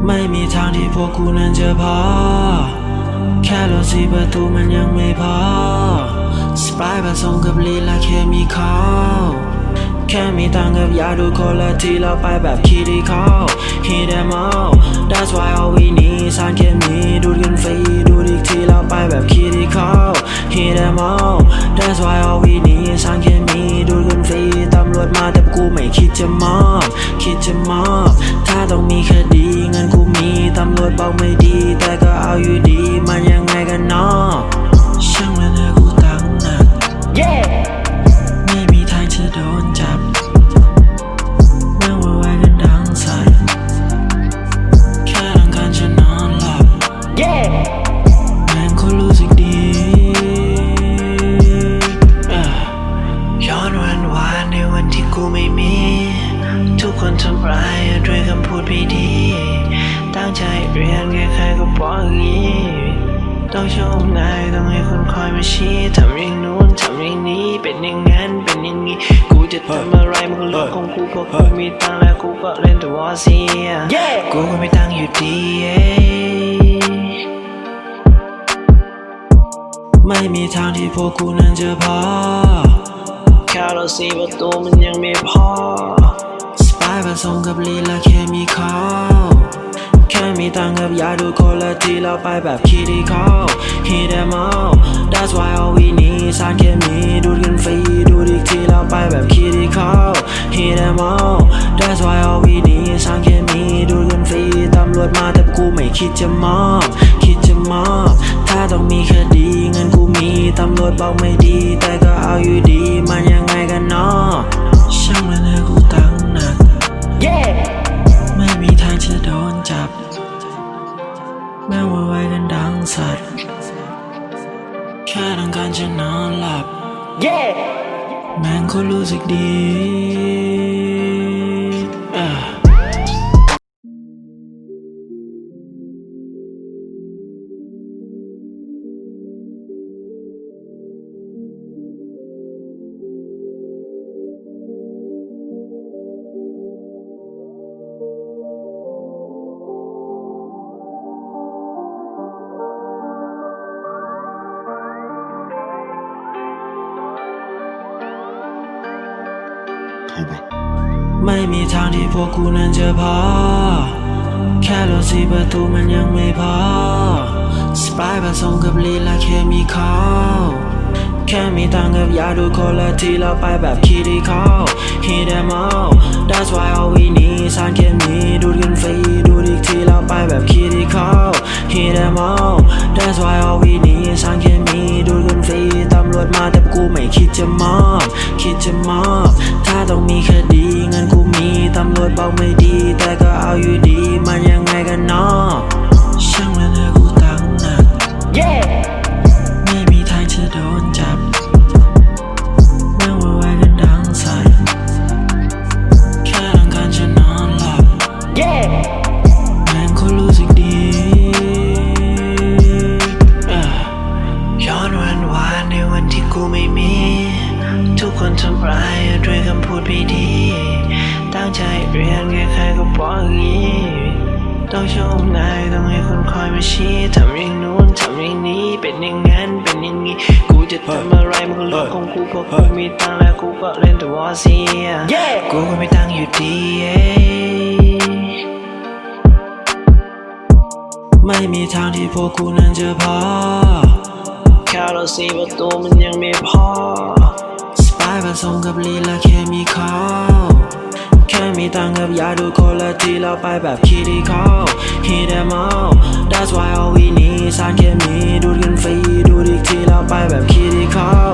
ไม่มีทางที่พวกกูนั้นจะพอแค่รถ4 ประตูมันยังไม่พอสไปร์ผสมกับลีลาเคมีคอลแค่มีตังกับยาดูคนละทีเราไปแบบคิดคอล Hit them all That's why all we need สารเคมีดูดกันฟรีดูดอีกทีเราไปแบบคิดคอล Hit them all That's why all we need สารเคมีดูดกันฟรีตำรวจมาแต่กูไม่คิดจะมอบถ้าต้องมีคดีเงินกูมีตำรวจบอกไม่ดีแต่ก็เอาอยู่ดีมันยังไงกันเนาะช่างมันเถอะกูตั้งหนัก ไม่มีทางจะโดนจับนั่งไว้กันดังใส่แค่ต้องการจะนอนหลับแม่งคนรู้สึกดีย้อนวันวานในวันที่กูไม่มีทุกคนทำร้ายด้วยคำพูดไม่ดีตั้งใจเรียนใครๆก็บอกอย่างนี้ต้องชมนายต้องให้คนคอยมาชี้ทำอย่างนู้นทำอย่างนี้เป็นอย่างนั้นเป็นอย่างนี้กูจะทำอะไรมันก็เรื่องของกูเพราะกูมีตังค์แล้วกูก็เล่นแต่วอร์ซีกูก็ไม่ตังค์อยู่ดีไม่มีทางที่พวกกูนั้นจะพอแค่รถ4 ประตูมันยังไม่พอสไปร์ผสมกับลีลาเคมีคอลแค่มีตังกับยาดูคนละทีเราไปแบบคิดคอล Hit them all That's why all we need สารเคมีดูดกันฟรีดูดอีกทีเราไปแบบคิดคอล Hit them all That's why all we need สารเคมีดูดกันฟรีตำรวจมาแต่กูไม่คิดจะมอบถ้าต้องมีคดีเงินกูมีตำรวจบอกไม่ดีแต่ก็เอาอยู่ดีมันยังไงกันเนาะช่างมันเถอะกูตั้งหนักไม่มีทางจะโดนจับแม่งไว้กันดังสัตว์แค่ต้องการจะนอนหลับแม่งคนรู้สึกดีไม่มีทางที่พวกกูนั้นจะพอแค่รถ4 ประตูมันยังไม่พอสไปร์ผสมกับลีลาเคมีคอลแค่มีตังกับยาดูคนละทีเราไปแบบคิดคอล Hit them all That's why all we need สารเคมีดูดกันฟรีดูดอีกทีเราไปแบบคิดคอล Hit them all That's why all we need สารเคมีดูดกันฟรีตำรวจมาแต่กูไม่คิดจะมอบถ้าต้องมีคดีเงินกูมีตำรวจบอกไม่ดีแต่ก็เอาอยู่ดีมันยังไงกันเนาะช่างมันเถอะกูตั้งหนักไม่มีทางจะโดนจับนั่งไว้กันดังใส่แค่ต้องการจะนอนหลับแม่งคนรู้สึกดีย้อนวันวานในวันที่กูไม่มีทุกคนทำร้ายด้วยคำพูดไม่ดีตั้งใจเรียนใครๆก็บอกอย่างนี้ต้องชมนายต้องให้คนคอยมาชี้ทำอย่างนู้นทำอย่างนี้เป็นอย่างนั้นเป็นอย่างนี้กูจะทำอะไรมันก็เรื่องของกูเพราะกูมีตังค์แล้วกูก็เล่นแต่วอร์ซีกูก็ไม่ตังค์อยู่ดีไม่มีทางที่พวกกูนั้นจะพอแค่รถ4 ประตูมันยังไม่พอสไปร์ผสมกับลีลาเคมีคอลแค่มีตังกับยาดูคนละทีเราไปแบบคิดคอล Hit them all That's why all we need สารเคมีดูดกันฟรีดูดอีกทีเราไปแบบคิดคอล